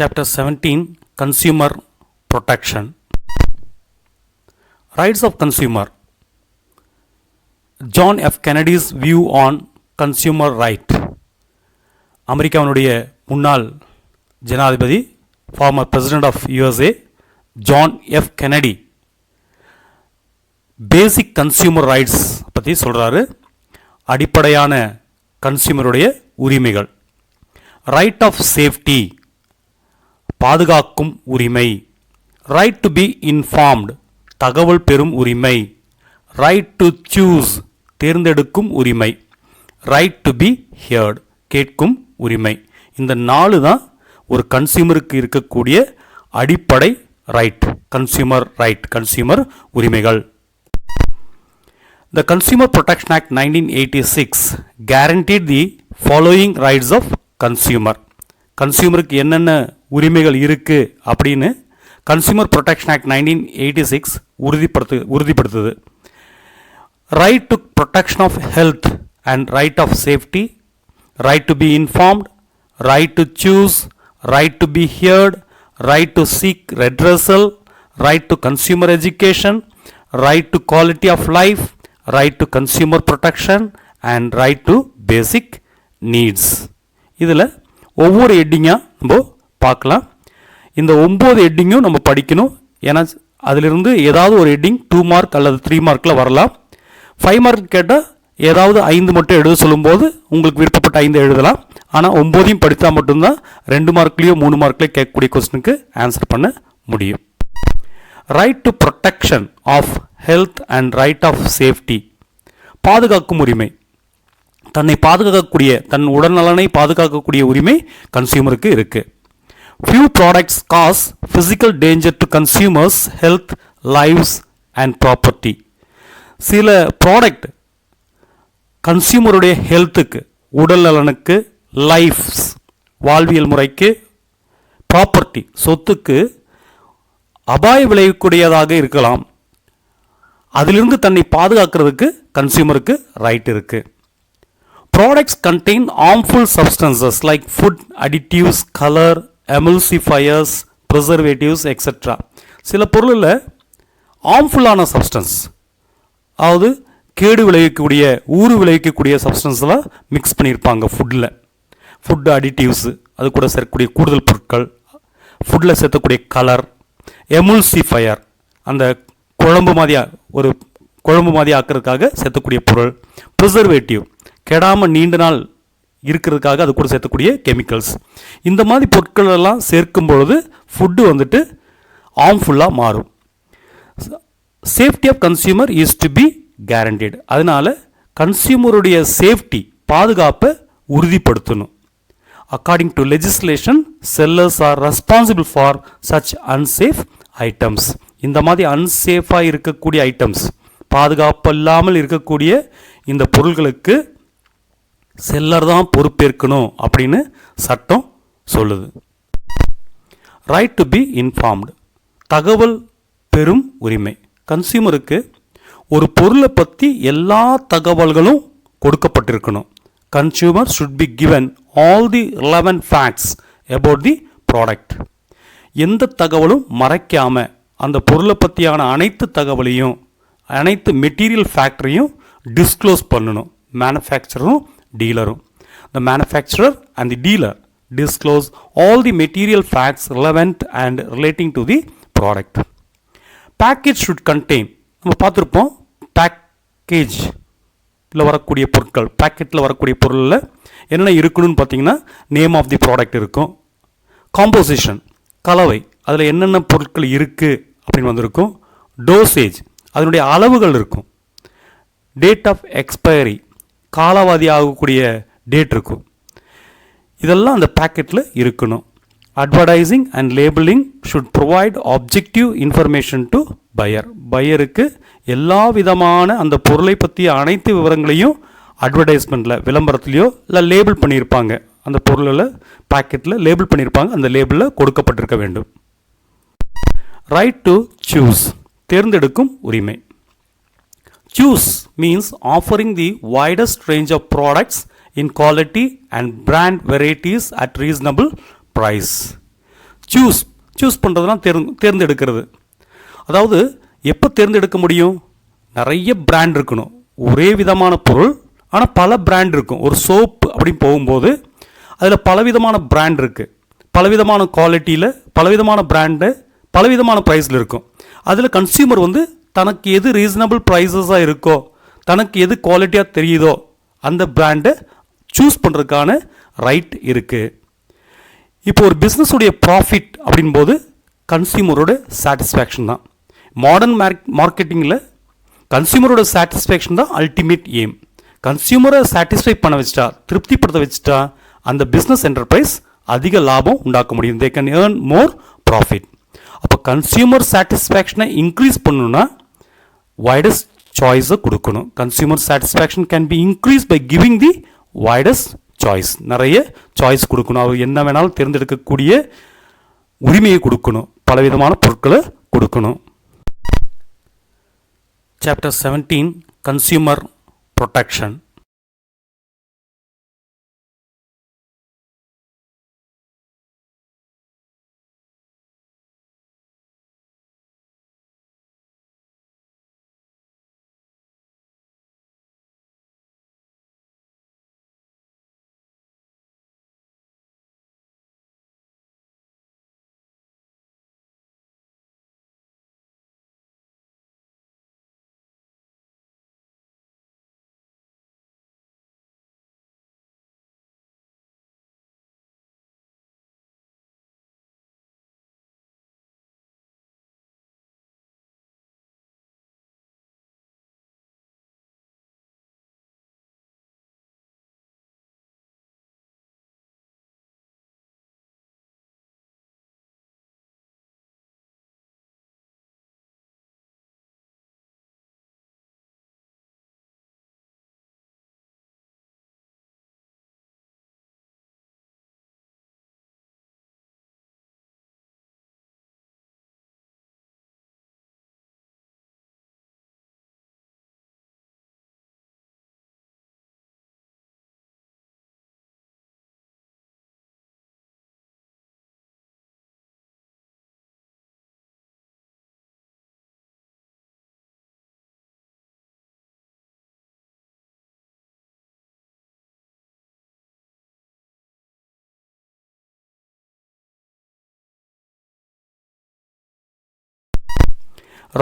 Chapter 17 Consumer Protection. Rights of Consumer. John F. Kennedy's view on consumer right. அமெரிக்காவினுடைய முன்னாள் ஜனாதிபதி former president of USA John F Kennedy basic consumer rights பற்றி சொல்கிறாரு. அடிப்படையான கன்சியூமருடைய உரிமைகள். Right of safety பாதுகாக்கும் உரிமை. ரைட் டு பி இன்ஃபார்ம்டு தகவல் பெறும் உரிமை. ரைட் டு சூஸ் தேர்ந்தெடுக்கும் உரிமை. ரைட் டு பி ஹியர்டு கேட்கும் உரிமை. இந்த 4 தான் ஒரு கன்சியூமருக்கு இருக்கக்கூடிய அடிப்படை ரைட், கன்சியூமர் ரைட், கன்சியூமர் உரிமைகள். The Consumer Protection Act 1986 guaranteed the following rights of consumer. கன்சியூமருக்கு என்னென்ன உரிமைகள் இருக்குது அப்படின்னு கன்சியூமர் ப்ரொடெக்ஷன் ஆக்ட் 1986 உறுதிப்படுத்துது. Right to protection of health and right of safety, right to be informed, right to choose, right to be heard, right to seek redressal, right to consumer education, right to quality of life, right to consumer protection and right to basic needs. இதில் ஒவ்வொரு ஹெட்டிங்காக நம்ம பார்க்கலாம். இந்த 9 ஹெட்டிங்கும் நம்ம படிக்கணும். ஏன்னா அதிலிருந்து ஏதாவது ஒரு ஹெட்டிங் 2 மார்க் அல்லது 3 மார்க்கில் வரலாம். 5 மார்க் கேட்டால் ஏதாவது 5 மட்டும் எழுத சொல்லும்போது உங்களுக்கு விருப்பப்பட்ட 5 எழுதலாம். ஆனால் 9ஐயும் படித்தா மட்டும்தான் 2 மார்க்லேயோ 3 மார்க்லேயோ கேட்கக்கூடிய கொஸ்டினுக்கு ஆன்சர் பண்ண முடியும். Right to protection of health and right of safety பாதுகாக்கும் உரிமை. தன்னை பாதுகாக்கக்கூடிய, தன் உடல்நலனை பாதுகாக்கக்கூடிய உரிமை கன்சியூமருக்கு இருக்குது. Few products cause physical danger to consumers' health, lives and property. சில ப்ராடக்ட் கன்சியூமருடைய ஹெல்த்துக்கு, உடல் நலனுக்கு, லைஃப்ஸ் வாழ்வியல் முறைக்கு, ப்ராப்பர்ட்டி சொத்துக்கு அபாய விளைவிக்கூடியதாக இருக்கலாம். அதிலிருந்து தன்னை பாதுகாக்கிறதுக்கு கன்சியூமருக்கு ரைட் இருக்குது. Products contain harmful substances like food additives, color, emulsifiers, preservatives, etc. சில பொருளில் ஹார்ம்ஃபுல்லான சப்ஸ்டன்ஸ், அதாவது கேடு விளைவிக்கக்கூடிய, ஊறு விளைவிக்கக்கூடிய சப்ஸ்டன்ஸ்லாம் மிக்ஸ் பண்ணியிருப்பாங்க ஃபுட்டில். ஃபுட் அடிட்டிவ்ஸு, அது கூட சேர்க்கக்கூடிய கூடுதல் பொருட்கள், ஃபுட்டில் சேர்த்தக்கூடிய கலர், எமுல்சிஃபயர் அந்த குழம்பு மாதிரி ஆக்கிறதுக்காக சேர்த்தக்கூடிய பொருள், ப்ரிசர்வேட்டிவ் கெடாமல் நீண்ட நாள் இருக்கிறதுக்காக அது கூட சேர்த்தக்கூடிய கெமிக்கல்ஸ். இந்த மாதிரி பொருட்கள் எல்லாம் சேர்க்கும் பொழுது ஃபுட்டு வந்துட்டு ஹார்ம்ஃபுல்லாக மாறும். Safety of consumer is to be guaranteed. அதனால் கன்சியூமருடைய சேஃப்டி பாதுகாப்பை உறுதிப்படுத்தணும். According to legislation sellers are responsible for such unsafe items. இந்த மாதிரி அன்சேஃபாக இருக்கக்கூடிய ஐட்டம்ஸ், பாதுகாப்பு இல்லாமல் இருக்கக்கூடிய இந்த பொருள்களுக்கு செல்லர் தான் பொறுப்பேற்கணும் அப்படின்னு சட்டம் சொல்லுது. ரைட் டு பி இன்ஃபார்ம்டு தகவல் பெறும் உரிமை. கன்சியூமருக்கு ஒரு பொருளை பற்றி எல்லா தகவல்களும் கொடுக்கப்பட்டிருக்கணும். Consumer should be given all the relevant facts about the product. எந்த தகவலும் மறைக்காமல் அந்த பொருளை பற்றியான அனைத்து தகவலையும், அனைத்து மெட்டீரியல் ஃபேக்டரையும் டிஸ்க்ளோஸ் பண்ணணும். மேனுஃபேக்சரரும் டீலரும். The manufacturer and the dealer disclose all the material facts relevant and relating to the product. Package should contain, நம்ம பார்த்துருப்போம், பேக்கேஜில் வரக்கூடிய பொருட்கள், பேக்கெட்டில் வரக்கூடிய பொருளில் என்னென்ன இருக்கணும்னு பார்த்தீங்கன்னா நேம் ஆஃப் தி ப்ராடக்ட் இருக்கும், காம்போசிஷன் கலவை, அதில் என்னென்ன பொருட்கள் இருக்குது அப்படின்னு வந்திருக்கும், டோசேஜ் அதனுடைய அளவுகள் இருக்கும், டேட் ஆஃப் எக்ஸ்பயரி காலாவதி ஆகக்கூடிய டேட் இருக்கும். இதெல்லாம் அந்த பேக்கெட்டில் இருக்கணும். Advertising and labelling should provide objective information to buyer. பையருக்கு எல்லா விதமான அந்த பொருளை பற்றிய அனைத்து விவரங்களையும் அட்வர்டைஸ்மெண்ட்டில், விளம்பரத்துலேயோ இல்லை லேபிள் பண்ணியிருப்பாங்க, அந்த பொருளில் பேக்கெட்டில் லேபிள் பண்ணியிருப்பாங்க, அந்த லேபிளில் கொடுக்கப்பட்டிருக்க வேண்டும். ரைட் டு சூஸ் தேர்ந்தெடுக்கும் உரிமை. Choose means offering the widest range of products in quality and brand varieties at reasonable price. Choose பண்ணுறதுனா தேர்ந்தெடுக்கிறது. அதாவது எப்போ தேர்ந்தெடுக்க முடியும்? நிறைய பிராண்ட் இருக்கணும். ஒரே விதமான பொருள் ஆனால் பல பிராண்ட் இருக்கும். ஒரு சோப் அப்படின்னு போகும்போது அதில் பலவிதமான பிராண்ட் இருக்குது. பலவிதமான குவாலிட்டியில் பலவிதமான பிராண்டு பலவிதமான ப்ரைஸில் இருக்கும். அதில் கன்சியூமர் தனக்கு எது ரீசனபிள் ப்ரைஸஸாக இருக்கோ, தனக்கு எது குவாலிட்டியாக தெரியுதோ அந்த பிராண்டை சூஸ் பண்ணுறதுக்கான ரைட் இருக்குது. இப்போ ஒரு பிஸ்னஸுடைய ப்ராஃபிட் அப்படின்போது கன்சியூமரோட சாட்டிஸ்ஃபேக்ஷன் தான். மாடர்ன் மார்க்கெட்டிங்கில் கன்சியூமரோட சாட்டிஸ்ஃபேக்ஷன் தான் அல்டிமேட் எய்ம். கன்சியூமரை சாட்டிஸ்ஃபை பண்ண வச்சுட்டா, திருப்திப்படுத்த வச்சுட்டா அந்த பிஸ்னஸ் என்டர்பிரைஸ் அதிக லாபம் உண்டாக்க முடியும். They can earn more profit. அப்போ கன்சியூமர் சாட்டிஸ்ஃபேக்ஷனை இன்க்ரீஸ் பண்ணணும்னா வைடஸ்ட் சாய்ஸை கொடுக்கணும். Consumer satisfaction can be increase by giving the widest choice. நிறைய சாய்ஸ் கொடுக்கணும். அவர் என்ன வேணாலும் தேர்ந்தெடுக்கக்கூடிய உரிமையை கொடுக்கணும். பலவிதமான பொருட்களை கொடுக்கணும். Chapter 17 consumer protection.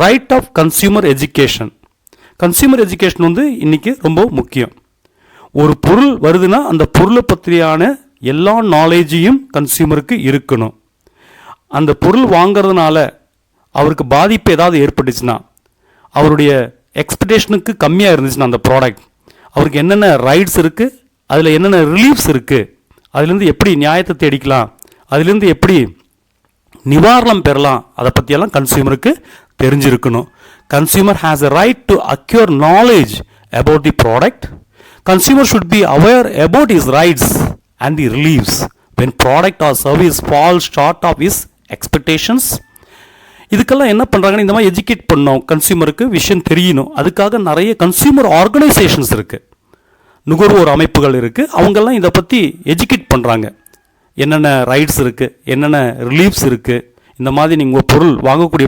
Right of consumer education. Consumer education இன்னைக்கு ரொம்ப முக்கியம். ஒரு பொருள் வருதுன்னா அந்த பொருளை பற்றியான எல்லா நாலேஜையும் கன்சியூமருக்கு இருக்கணும். அந்த பொருள் வாங்கிறதுனால அவருக்கு பாதிப்பு ஏதாவது ஏற்பட்டுச்சுன்னா, அவருடைய எக்ஸ்பெக்டேஷனுக்கு கம்மியாக இருந்துச்சுன்னா அந்த ப்ராடக்ட், அவருக்கு என்னென்ன ரைட்ஸ் இருக்குது, அதில் என்னென்ன ரிலீஃப்ஸ் இருக்குது, அதுலேருந்து எப்படி நியாயத்தை தேடிக்கலாம், அதுலேருந்து எப்படி நிவாரணம் பெறலாம், அதை பற்றியெல்லாம் கன்சியூமருக்கு தெரிஞ்சிருக்கணும். Consumer has a right to acquire knowledge about the product. Consumer should be aware about his rights and the reliefs when product or service falls short of his expectations. இதுக்கெல்லாம் என்ன பண்ணுறாங்கன்னு இந்த மாதிரி எஜுகேட் பண்ணோம். கன்சியூமருக்கு விஷயம் தெரியணும். அதுக்காக நிறைய கன்சியூமர் ஆர்கனைசேஷன்ஸ் இருக்குது, நுகர்வோர் அமைப்புகள் இருக்குது. அவங்கெல்லாம் இதை பற்றி எஜுகேட் பண்ணுறாங்க. என்னென்ன ரைட்ஸ் இருக்குது, என்னென்ன ரிலீஃப்ஸ் இருக்குது, இந்த மாதிரி நீங்கள் பொருள் வாங்கக்கூடிய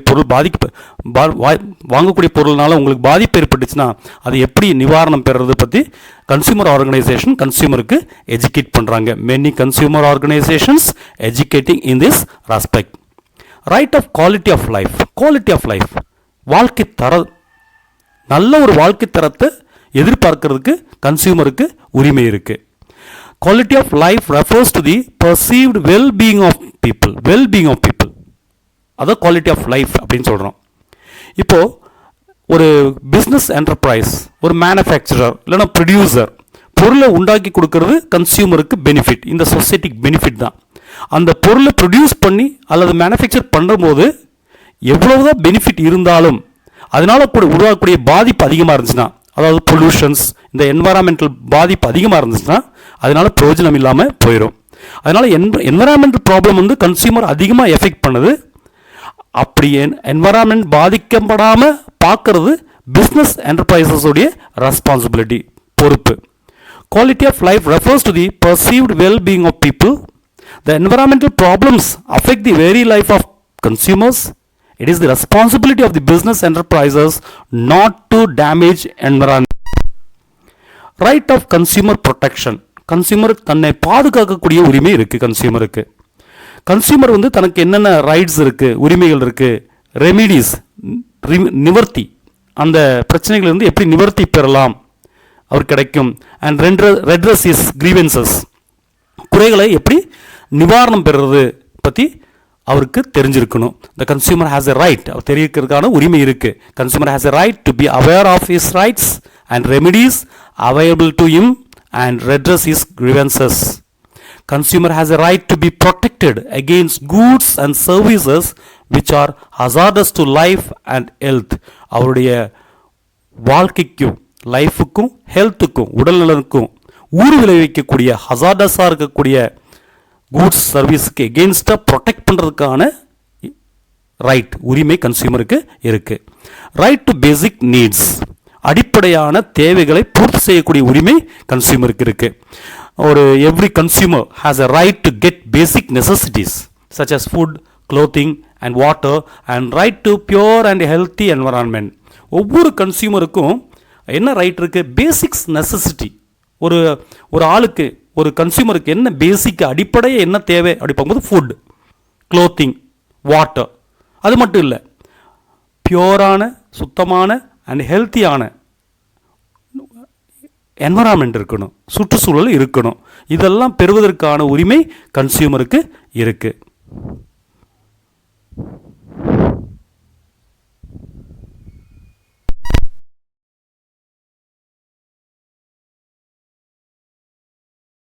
பொருள்னால உங்களுக்கு பாதிப்பு ஏற்பட்டுச்சுன்னா அது எப்படி நிவாரணம் பெறுறது பற்றி கன்சியூமர் ஆர்கனைசேஷன் கன்சியூமருக்கு எஜுகேட் பண்ணுறாங்க. Many consumer organisations educating in this respect. Right of quality of life. Quality of life, வாழ்க்கை நல்ல ஒரு வாழ்க்கை தரத்தை எதிர்பார்க்கறதுக்கு கன்சியூமருக்கு உரிமை இருக்குது. Quality of life refers to the perceived wellbeing of people. Wellbeing of people, அதான் குவாலிட்டி ஆஃப் லைஃப் அப்படின்னு சொல்கிறோம். இப்போது ஒரு பிஸ்னஸ் என்டர்பிரைஸ், ஒரு மேனுஃபேக்சரர் இல்லைனா ப்ரொடியூசர் பொருளை உண்டாக்கி கொடுக்கறது கன்சியூமருக்கு பெனிஃபிட், இந்த சொசைட்டிக்கு பெனிஃபிட் தான். அந்த பொருளை ப்ரொடியூஸ் பண்ணி அல்லது மேனுஃபேக்சர் பண்ணும்போது எவ்வளவுதான் பெனிஃபிட் இருந்தாலும் அதனால் கூட உருவாக்கக்கூடிய பாதிப்பு அதிகமாக இருந்துச்சுன்னா, அதாவது பொல்யூஷன்ஸ், இந்த என்வரான்மெண்டல் பாதிப்பு அதிகமாக இருந்துச்சுன்னா அதனால் பிரயோஜனம் இல்லாமல் போயிடும். அதனால் என்வரான்மெண்டல் ப்ராப்ளம் கன்சியூமர் அதிகமாக எஃபெக்ட் பண்ணுது. அப்படி என்வரான்மெண்ட் பாதிக்கப்படாமல் பார்க்கறது பிஸ்னஸ் என்டர்பிரைசஸோடைய ரெஸ்பான்சிபிலிட்டி, பொறுப்பு. Quality of life refers to the perceived wellbeing of people. The environmental problems affect the very life of consumers. It is the responsibility of the business enterprises not to damage environment. Right of consumer protection. Consumer தன்னை பாதுகாக்கக்கூடிய உரிமை இருக்குது கன்சியூமருக்கு. Consumer வந்து தனக்கு என்னென்ன rights இருக்குது, உரிமைகள் இருக்குது, ரெமிடிஸ், நிவர்த்தி, அந்த பிரச்சனைகளிலிருந்து எப்படி நிவர்த்தி பெறலாம் அவர் கிடைக்கும். அண்ட் ரெட்ரஸ் இஸ் கிரீவன்சஸ், குறைகளை எப்படி நிவாரணம் பெறுறது பற்றி அவருக்கு தெரிஞ்சிருக்கணும். The consumer has a right, அவர் தெரிவிக்கிறதுக்கான உரிமை இருக்குது. Consumer has a right to be aware of his rights and remedies available to him and redress his grievances. Consumer has a right to be protected against goods and services which are hazardous to life and health. அவருடைய வாழ்க்கைக்கும் லைஃபுக்கும் ஹெல்த்துக்கும் உடல் நலனுக்கும் ஊறு விளைவிக்கக்கூடிய ஹசார்டஸாக இருக்கக்கூடிய goods சர்வீஸுக்கு எகெயின்ஸ்டாக protect பண்ணுறதுக்கான ரைட், உரிமை கன்சியூமருக்கு இருக்குது. ரைட் டு பேசிக் நீட்ஸ், அடிப்படையான தேவைகளை பூர்த்தி செய்யக்கூடிய உரிமை கன்சியூமருக்கு இருக்குது. ஒரு every consumer has a right to get basic necessities such as food, clothing and water and right to pure and healthy environment. ஒவ்வொரு கன்சியூமருக்கும் என்ன ரைட் இருக்குது? Basics necessity. ஒரு ஆளுக்கு, ஒரு கன்சியூமருக்கு என்ன பேசிக் அடிப்படையாக என்ன தேவை அப்படி பார்க்கும்போது ஃபுட், க்ளோத்திங், வாட்டர். அது மட்டும் இல்லை, பியூரான, சுத்தமான அண்ட் ஹெல்த்தியான என்வரான்மெண்ட் இருக்கணும், சுற்றுச்சூழல் இருக்கணும். இதெல்லாம் பெறுவதற்கான உரிமை கன்சியூமருக்கு இருக்குது.